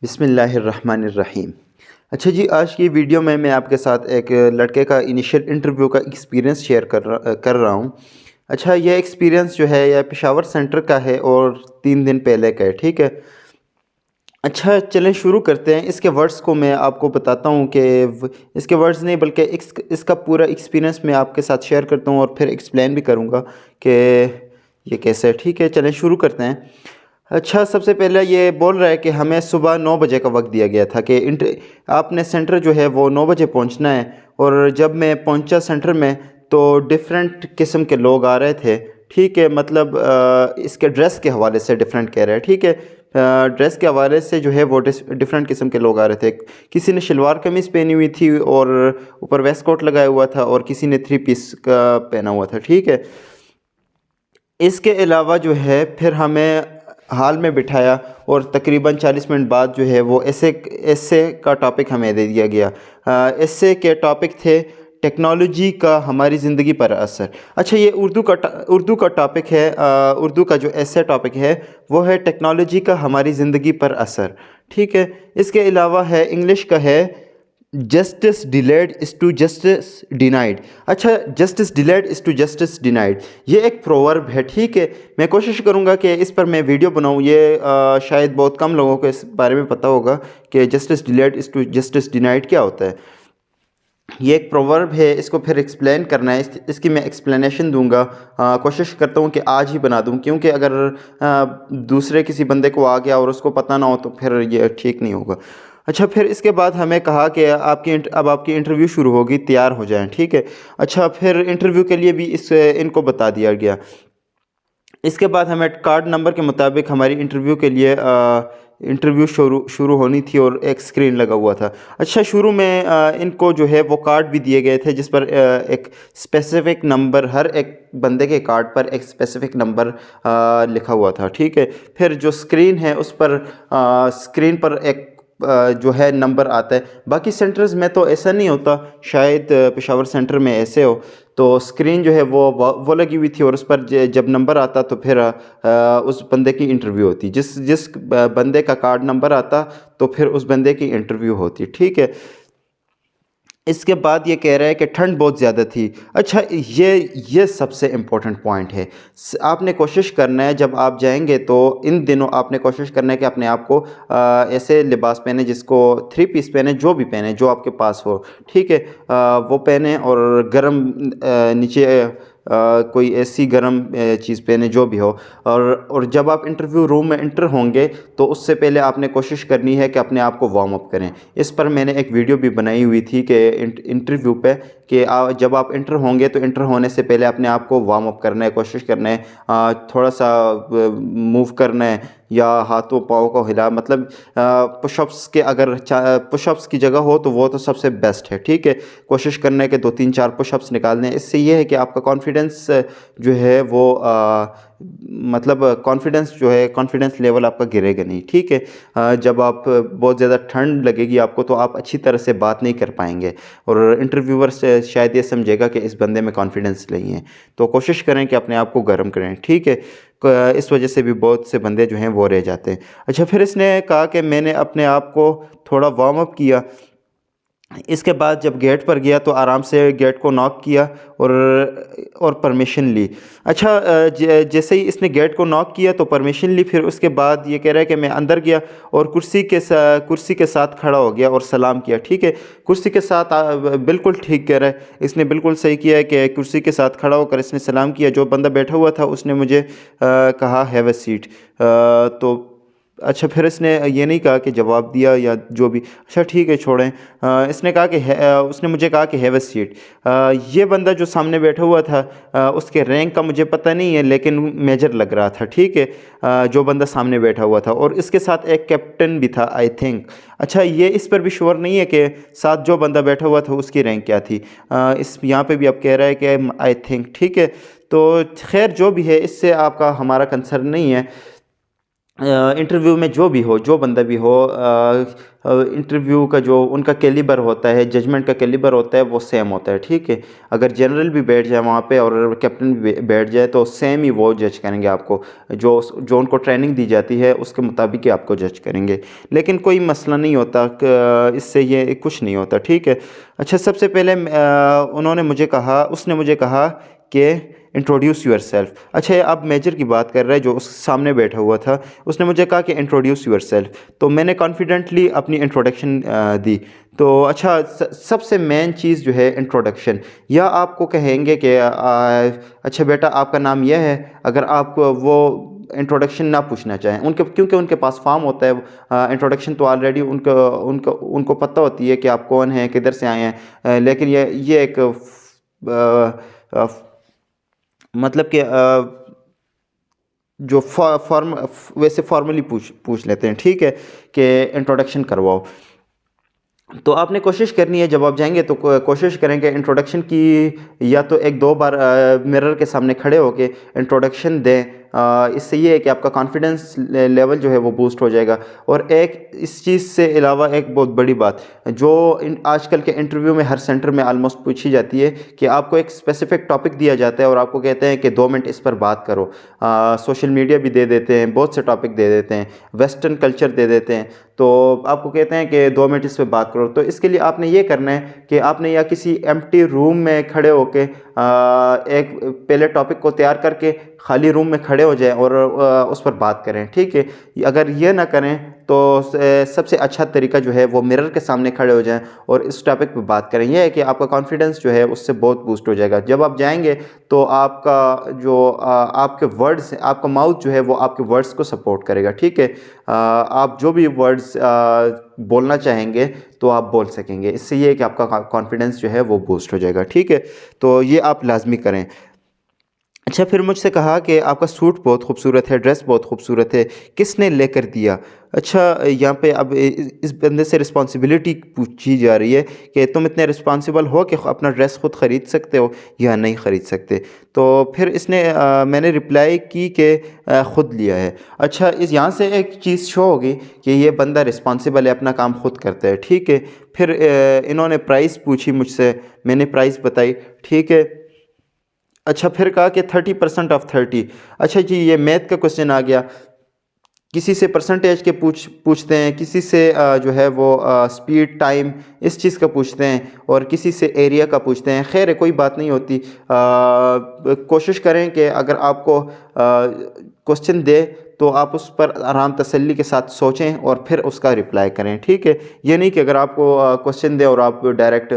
बिस्मिल्लाहिर्रहमानिर्रहीम। अच्छा जी, आज की वीडियो में मैं आपके साथ एक लड़के का इनिशियल इंटरव्यू का एक्सपीरियंस शेयर कर रहा हूँ। अच्छा, ये एक्सपीरियंस जो है यह पेशावर सेंटर का है और 3 दिन पहले का है, ठीक है। अच्छा, चलें शुरू करते हैं। इसके वर्ड्स को मैं आपको बताता हूँ कि इसके वर्ड्स नहीं बल्कि इसका पूरा एक्सपीरियंस मैं आपके साथ शेयर करता हूँ और फिर एक्सप्लेन भी करूँगा कि ये कैसे है, ठीक है। चलें शुरू करते हैं। अच्छा, सबसे पहले ये बोल रहा है कि हमें सुबह 9 बजे का वक्त दिया गया था कि आपने सेंटर जो है वो 9 बजे पहुंचना है। और जब मैं पहुंचा सेंटर में तो डिफरेंट किस्म के लोग आ रहे थे, ठीक है। मतलब इसके ड्रेस के हवाले से डिफरेंट कह रहे हैं, ठीक है। ड्रेस के हवाले से जो है वो डिफरेंट किस्म के लोग आ रहे थे। किसी ने शलवार कमीज़ पहनी हुई थी और ऊपर वेस्ट कोट लगाया हुआ था, और किसी ने 3 पीस का पहना हुआ था, ठीक है। इसके अलावा जो है फिर हमें हाल में बिठाया और तकरीबन 40 मिनट बाद जो है वो ऐसे का टॉपिक हमें दे दिया गया। ऐसे के टॉपिक थे टेक्नोलॉजी का हमारी ज़िंदगी पर असर। अच्छा, ये उर्दू का टॉपिक है। उर्दू का जो ऐसे टॉपिक है वो है टेक्नोलॉजी का हमारी ज़िंदगी पर असर, ठीक है। इसके अलावा है इंग्लिश का है justice delayed is to justice denied. अच्छा, justice delayed is to justice denied ये एक प्रोवर्ब है, ठीक है। मैं कोशिश करूँगा कि इस पर मैं वीडियो बनाऊँ। ये शायद बहुत कम लोगों को इस बारे में पता होगा कि justice delayed is to justice denied क्या होता है। ये एक प्रोवर्ब है, इसको फिर एक्सप्लेन करना है। इसकी मैं एक्सप्लेनेशन दूंगा। कोशिश करता हूँ कि आज ही बना दूँ, क्योंकि अगर दूसरे किसी बंदे को आ गया और उसको पता ना हो तो फिर ये ठीक नहीं होगा। अच्छा, फिर इसके बाद हमें कहा कि अब आपकी इंटरव्यू शुरू होगी, तैयार हो जाएं, ठीक है। अच्छा, फिर इंटरव्यू के लिए भी इनको बता दिया गया। इसके बाद हमें कार्ड नंबर के मुताबिक हमारी इंटरव्यू के लिए इंटरव्यू शुरू होनी थी और एक स्क्रीन लगा हुआ था। अच्छा, शुरू में इनको जो है वो कार्ड भी दिए गए थे जिस पर एक स्पेसिफ़िक नंबर, हर एक बंदे के कार्ड पर एक स्पेसिफ़िक नंबर लिखा हुआ था, ठीक है। फिर जो स्क्रीन है उस पर स्क्रीन पर एक जो है नंबर आता है। बाकी सेंटर्स में तो ऐसा नहीं होता, शायद पेशावर सेंटर में ऐसे हो। तो स्क्रीन जो है वो लगी हुई थी और उस पर जब नंबर आता तो फिर उस बंदे की इंटरव्यू होती। जिस जिस बंदे का कार्ड नंबर आता तो फिर उस बंदे की इंटरव्यू होती, ठीक है। इसके बाद ये कह रहा है कि ठंड बहुत ज़्यादा थी। अच्छा, ये सबसे इम्पोर्टेंट पॉइंट है। आपने कोशिश करना है जब आप जाएंगे तो इन दिनों आपने कोशिश करना है कि अपने आप को ऐसे लिबास पहने जिसको 3 पीस पहने, जो भी पहने जो आपके पास हो, ठीक है। वो पहने और गर्म नीचे कोई ऐसी गर्म चीज़ पहने जो भी हो। और जब आप इंटरव्यू रूम में इंटर होंगे तो उससे पहले आपने कोशिश करनी है कि अपने आप को वार्म अप करें। इस पर मैंने एक वीडियो भी बनाई हुई थी कि इंटरव्यू पे कि जब आप इंटर होंगे तो इंटर होने से पहले अपने आप को वार्म अप करना है, कोशिश करना है थोड़ा सा मूव करना है या हाथों पाँव को हिला। मतलब पुशअप्स के अगर पुशअप्स की जगह हो तो वो तो सबसे बेस्ट है, ठीक है। कोशिश करना है कि 2-3-4 पुशअप्स निकालने हैं। इससे ये है कि आपका कॉन्फिडेंस जो है वो मतलब कॉन्फिडेंस लेवल आपका गिरेगा नहीं, ठीक है। जब आप बहुत ज़्यादा ठंड लगेगी आपको तो आप अच्छी तरह से बात नहीं कर पाएंगे और इंटरव्यूअर से शायद ये समझेगा कि इस बंदे में कॉन्फिडेंस नहीं है। तो कोशिश करें कि अपने आप को गर्म करें, ठीक है। इस वजह से भी बहुत से बंदे जो हैं वो रह जाते हैं। अच्छा, फिर इसने कहा कि मैंने अपने आप को थोड़ा वार्म अप किया। इसके बाद जब गेट पर गया तो आराम से गेट को नॉक किया और परमिशन ली। अच्छा, जैसे ही इसने गेट को नॉक किया तो परमिशन ली। फिर उसके बाद ये कह रहा है कि मैं अंदर गया और कुर्सी के साथ खड़ा हो गया और सलाम किया, ठीक है। कुर्सी के साथ बिल्कुल ठीक कह रहा है, इसने बिल्कुल सही किया है कि कुर्सी के साथ खड़ा होकर इसने सलाम किया। जो बंदा बैठा हुआ था उसने मुझे कहा हैव अ सीट। तो अच्छा, फिर इसने ये नहीं कहा कि जवाब दिया या जो भी। अच्छा, ठीक है, छोड़ें। इसने कहा कि उसने मुझे कहा कि हैव अ सीट। ये बंदा जो सामने बैठा हुआ था उसके रैंक का मुझे पता नहीं है, लेकिन मेजर लग रहा था, ठीक है। जो बंदा सामने बैठा हुआ था और इसके साथ एक कैप्टन भी था, आई थिंक। अच्छा, ये इस पर भी श्योर नहीं है कि साथ जो बंदा बैठा हुआ था उसकी रैंक क्या थी। इस यहाँ पे भी अब कह रहा है कि आई थिंक, ठीक है। तो खैर जो भी है, इससे आपका हमारा कंसर्न नहीं है। इंटरव्यू में जो भी हो, जो बंदा भी हो, इंटरव्यू का जो उनका कैलिबर होता है, जजमेंट का कैलिबर होता है, वो सेम होता है, ठीक है। अगर जनरल भी बैठ जाए वहाँ पे और कैप्टन भी बैठ जाए तो सेम ही वो जज करेंगे आपको, जो जो उनको ट्रेनिंग दी जाती है उसके मुताबिक ही आपको जज करेंगे। लेकिन कोई मसला नहीं होता, इससे ये कुछ नहीं होता, ठीक है। अच्छा, सबसे पहले उन्होंने मुझे कहा, उसने मुझे कहा कि इंट्रोड्यूस यूर सेल्फ। अच्छा, ये अब मेजर की बात कर रहा है जो उस सामने बैठा हुआ था। उसने मुझे कहा कि इंट्रोड्यूस यूर सेल्फ, तो मैंने कॉन्फिडेंटली अपनी इंट्रोडक्शन दी। तो अच्छा, सबसे मेन चीज़ जो है इंट्रोडक्शन, या आपको कहेंगे कि अच्छा बेटा आपका नाम यह है, अगर आप वो इंट्रोडक्शन ना पूछना चाहें उनके, क्योंकि उनके पास फॉर्म होता है। इंट्रोडक्शन तो ऑलरेडी उनको उनको उनको पता होती है कि आप कौन हैं, किधर से आए हैं। लेकिन ये एक मतलब कि जो फॉर्म वैसे फॉर्मली पूछ लेते हैं, ठीक है, कि इंट्रोडक्शन करवाओ। तो आपने कोशिश करनी है, जब आप जाएंगे तो कोशिश करें कि इंट्रोडक्शन की या तो एक दो बार मिरर के सामने खड़े होके इंट्रोडक्शन दें। इससे ये है कि आपका कॉन्फिडेंस लेवल जो है वो बूस्ट हो जाएगा। और एक इस चीज़ से अलावा एक बहुत बड़ी बात जो आजकल के इंटरव्यू में हर सेंटर में आलमोस्ट पूछी जाती है कि आपको एक स्पेसिफिक टॉपिक दिया जाता है और आपको कहते हैं कि 2 मिनट इस पर बात करो। सोशल मीडिया भी दे देते हैं, बहुत से टॉपिक दे देते हैं, वेस्टर्न कल्चर दे देते हैं, तो आपको कहते हैं कि 2 मिनट इस पर बात करो। तो इसके लिए आपने ये करना है कि आपने या किसी एम्प्टी रूम में खड़े होके एक पहले टॉपिक को तैयार करके खाली रूम में खड़े हो जाएं और उस पर बात करें, ठीक है। अगर ये ना करें तो सबसे अच्छा तरीका जो है वो मिरर के सामने खड़े हो जाएं और इस टॉपिक पे बात करें। यह है कि आपका कॉन्फिडेंस जो है उससे बहुत बूस्ट हो जाएगा। जब आप जाएंगे तो आपका जो आपके वर्ड्स, आपका माउथ जो है वो आपके वर्ड्स को सपोर्ट करेगा, ठीक है। आप जो भी वर्ड्स बोलना चाहेंगे तो आप बोल सकेंगे। इससे ये है कि आपका कॉन्फिडेंस जो है वो बूस्ट हो जाएगा, ठीक है। तो ये आप लाजमी करें। अच्छा, फिर मुझसे कहा कि आपका सूट बहुत खूबसूरत है, ड्रेस बहुत खूबसूरत है, किसने लेकर दिया। अच्छा, यहाँ पे अब इस बंदे से रिस्पॉन्सिबिलिटी पूछी जा रही है कि तुम इतने रिस्पॉन्सिबल हो कि अपना ड्रेस खुद ख़रीद सकते हो या नहीं ख़रीद सकते। तो फिर इसने मैंने रिप्लाई की कि ख़ुद लिया है। अच्छा, इस यहाँ से एक चीज़ शो होगी कि ये बंदा रिस्पॉन्सिबल है, अपना काम खुद करता है, ठीक है। फिर इन्होंने प्राइस पूछी मुझसे, मैंने प्राइस बताई, ठीक है। अच्छा, फिर कहा कि 30% ऑफ 30। अच्छा जी, ये मैथ का क्वेश्चन आ गया। किसी से परसेंटेज के पूछते हैं, किसी से जो है वो स्पीड टाइम इस चीज़ का पूछते हैं, और किसी से एरिया का पूछते हैं। खैर कोई बात नहीं होती। कोशिश करें कि अगर आपको क्वेश्चन दे तो आप उस पर आराम तसल्ली के साथ सोचें और फिर उसका रिप्लाई करें, ठीक है। ये नहीं कि अगर आपको क्वेश्चन दे और आप डायरेक्ट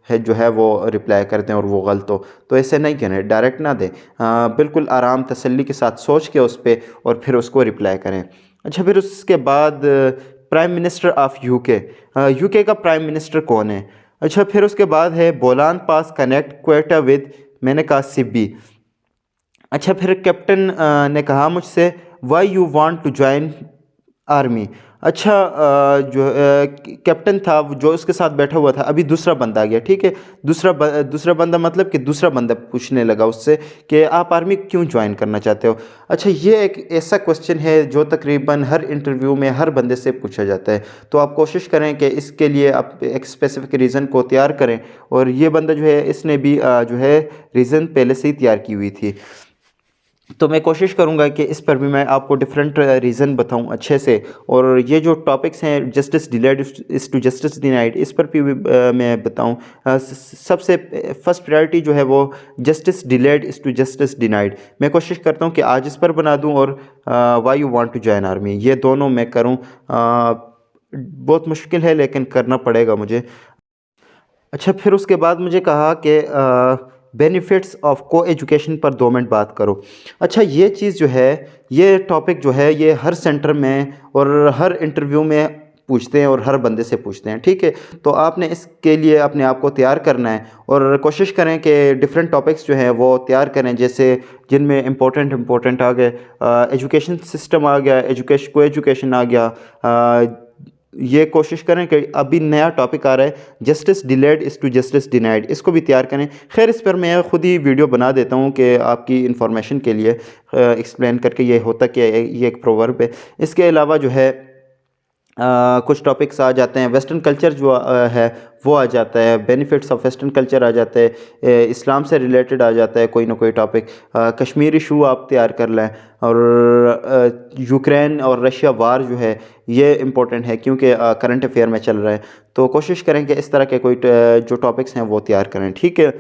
है जो है वो रिप्लाई करते हैं और वो गलत हो, तो ऐसे नहीं करें, डायरेक्ट ना दें। बिल्कुल आराम तसल्ली के साथ सोच के उस पर और फिर उसको रिप्लाई करें। अच्छा, फिर उसके बाद prime minister of UK, UK का प्राइम मिनिस्टर कौन है। अच्छा, फिर उसके बाद है Bolan pass connect Quetta with, मैंने कहा सिब्बी। अच्छा, फिर कैप्टन ने कहा मुझसे why you want to join army. अच्छा, जो कैप्टन था जो उसके साथ बैठा हुआ था, अभी दूसरा बंदा आ गया, ठीक है। दूसरा बंदा मतलब कि दूसरा बंदा पूछने लगा उससे कि आप आर्मी क्यों ज्वाइन करना चाहते हो। अच्छा, ये एक ऐसा क्वेश्चन है जो तकरीबन हर इंटरव्यू में हर बंदे से पूछा जाता है। तो आप कोशिश करें कि इसके लिए आप एक स्पेसिफिक रीज़न को तैयार करें, और ये बंदा जो है इसने भी जो है रीज़न पहले से ही तैयार की हुई थी। तो मैं कोशिश करूंगा कि इस पर भी मैं आपको डिफरेंट रीज़न बताऊं अच्छे से। और ये जो टॉपिक्स हैं, justice delayed is to justice denied, इस पर भी मैं बताऊं। सबसे फर्स्ट प्रायोरिटी जो है वो justice delayed is to justice denied. मैं कोशिश करता हूं कि आज इस पर बना दूं और why you want to join army, ये दोनों मैं करूं। बहुत मुश्किल है लेकिन करना पड़ेगा मुझे। अच्छा, फिर उसके बाद मुझे कहा कि बेनिफिट्स ऑफ को एजुकेशन पर 2 मिनट बात करो। अच्छा, ये चीज़ जो है, ये टॉपिक जो है, ये हर सेंटर में और हर इंटरव्यू में पूछते हैं और हर बंदे से पूछते हैं, ठीक है। तो आपने इसके लिए अपने आप को तैयार करना है और कोशिश करें कि डिफरेंट टॉपिक्स जो हैं वो तैयार करें, जैसे जिनमें इम्पोर्टेंट आ गए, एजुकेशन सिस्टम आ गया, को एजुकेशन आ गया, ये कोशिश करें कि अभी नया टॉपिक आ रहा है, justice delayed is to justice denied, इसको भी तैयार करें। खैर इस पर मैं ख़ुद ही वीडियो बना देता हूँ कि आपकी इंफॉर्मेशन के लिए एक्सप्लेन करके ये होता क्या है, ये एक प्रोवर्ब है। इसके अलावा जो है कुछ टॉपिक्स आ जाते हैं, वेस्टर्न कल्चर जो है वो आ जाता है, बेनिफिट्स ऑफ वेस्टर्न कल्चर आ जाता है, इस्लाम से रिलेटेड आ जाता है कोई ना कोई टॉपिक, कश्मीर इशू आप तैयार कर लें, और यूक्रेन और रशिया वार जो है ये इम्पोर्टेंट है क्योंकि करंट अफेयर में चल रहा है। तो कोशिश करें कि इस तरह के कोई जो टॉपिक्स हैं वो तैयार करें, ठीक है।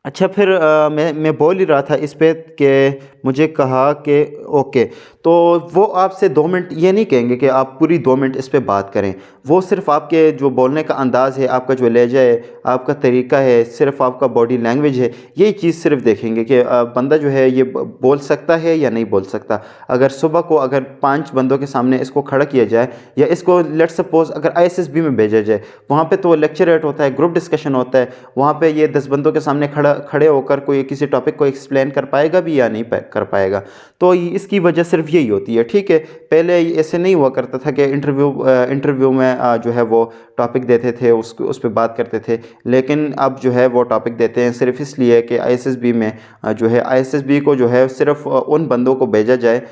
अच्छा फिर मैं बोल ही रहा था इस पे कि मुझे कहा कि ओके, तो वो आपसे 2 मिनट ये नहीं कहेंगे कि आप पूरी 2 मिनट इस पे बात करें। वो सिर्फ़ आपके जो बोलने का अंदाज़ है, आपका जो लहजा है, आपका तरीका है, सिर्फ़ आपका बॉडी लैंग्वेज है, यही चीज़ सिर्फ देखेंगे कि बंदा जो है ये बोल सकता है या नहीं बोल सकता। अगर सुबह को अगर 5 बंदों के सामने इसको खड़ा किया जाए, या इसको लेट्स सपोज़ अगर आईएसएसबी में भेजा जाए, वहाँ पे तो लेक्चरेट होता है, ग्रुप डिस्कशन होता है, वहाँ पे ये 10 बंदों के सामने खड़े होकर कोई किसी टॉपिक को एक्सप्लेन कर पाएगा भी या नहीं कर पाएगा। तो इसकी वजह सिर्फ यही होती है, ठीक है। पहले ऐसे नहीं हुआ करता था कि इंटरव्यू में जो है वो टॉपिक देते थे, उस पे बात करते थे, लेकिन अब जो है वो टॉपिक देते हैं सिर्फ इसलिए कि आईएसएसबी में जो है आईएसएसबी को जो है सिर्फ उन बंदों को भेजा जाए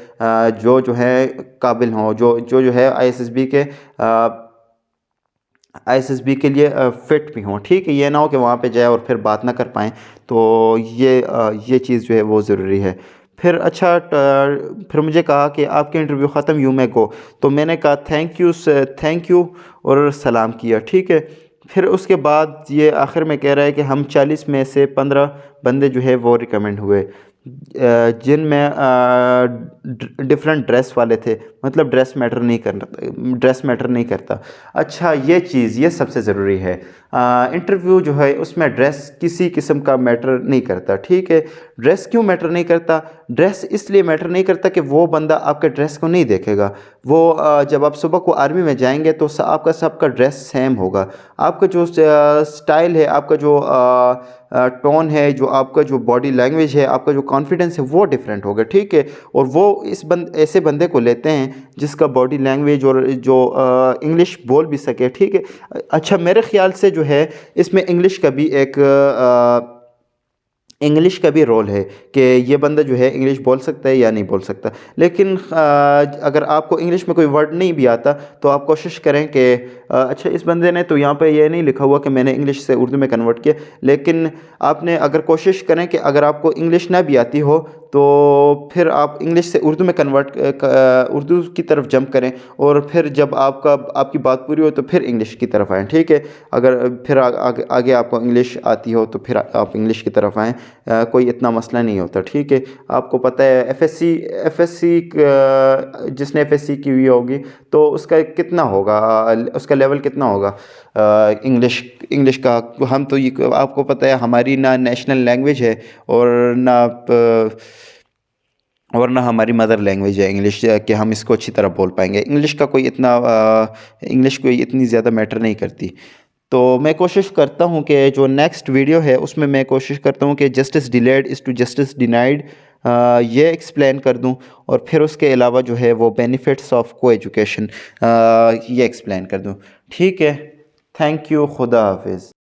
जो है काबिल हों, जो है आईएसएसबी के लिए फ़िट भी हों, ठीक है। ये ना हो कि वहाँ पे जाए और फिर बात ना कर पाएँ, तो ये चीज़ जो है वो ज़रूरी है। फिर अच्छा फिर मुझे कहा कि आपके इंटरव्यू ख़त्म, यू मे गो। तो मैंने कहा थैंक यू और सलाम किया, ठीक है। फिर उसके बाद ये आखिर में कह रहा है कि हम 40 में से 15 बंदे जो है वो रिकमेंड हुए, जिनमें डिफरेंट ड्रेस वाले थे, मतलब ड्रेस मैटर नहीं करता। अच्छा ये सबसे ज़रूरी है, इंटरव्यू जो है उसमें ड्रेस किसी किस्म का मैटर नहीं करता, ठीक है। ड्रेस क्यों मैटर नहीं करता? ड्रेस इसलिए मैटर नहीं करता कि वो बंदा आपके ड्रेस को नहीं देखेगा। वो जब आप सुबह को आर्मी में जाएंगे तो आपका सबका ड्रेस सेम होगा। आपका जो स्टाइल है, आपका जो टोन है, जो आपका जो बॉडी लैंग्वेज है, आपका जो कॉन्फिडेंस है, वो डिफरेंट होगा, ठीक है। और वो ऐसे बंदे को लेते हैं जिसका बॉडी लैंग्वेज और जो इंग्लिश बोल भी सके, ठीक है। अच्छा मेरे ख़्याल से जो है इसमें इंग्लिश का भी रोल है कि ये बंदा जो है इंग्लिश बोल सकता है या नहीं बोल सकता। लेकिन अगर आपको इंग्लिश में कोई वर्ड नहीं भी आता तो आप कोशिश करें कि अच्छा इस बंदे ने तो यहाँ पे ये नहीं लिखा हुआ कि मैंने इंग्लिश से उर्दू में कन्वर्ट किया, लेकिन आपने अगर कोशिश करें कि अगर आपको इंग्लिश ना भी आती हो तो फिर आप इंग्लिश से उर्दू में उर्दू की तरफ जंप करें, और फिर जब आपकी बात पूरी हो तो फिर इंग्लिश की तरफ आएँ, ठीक है। अगर फिर आगे आपको इंग्लिश आती हो तो फिर आप इंग्लिश की तरफ आएँ, कोई इतना मसला नहीं होता, ठीक है। आपको पता है एफएससी जिसने एफएससी की हुई होगी तो उसका कितना होगा, उसका लेवल कितना होगा इंग्लिश का। हम तो ये आपको पता है हमारी ना नेशनल लैंग्वेज है और ना हमारी मदर लैंग्वेज है इंग्लिश कि हम इसको अच्छी तरह बोल पाएंगे। इंग्लिश कोई इतनी ज़्यादा मैटर नहीं करती। तो मैं कोशिश करता हूँ कि जो नेक्स्ट वीडियो है उसमें मैं कोशिश करता हूँ कि justice delayed is to justice denied ये एक्सप्लेन कर दूँ, और फिर उसके अलावा जो है वो बेनिफिट्स ऑफ को एजुकेशन ये एक्सप्लेन कर दूँ, ठीक है। थैंक यू, खुदा हाफिज़।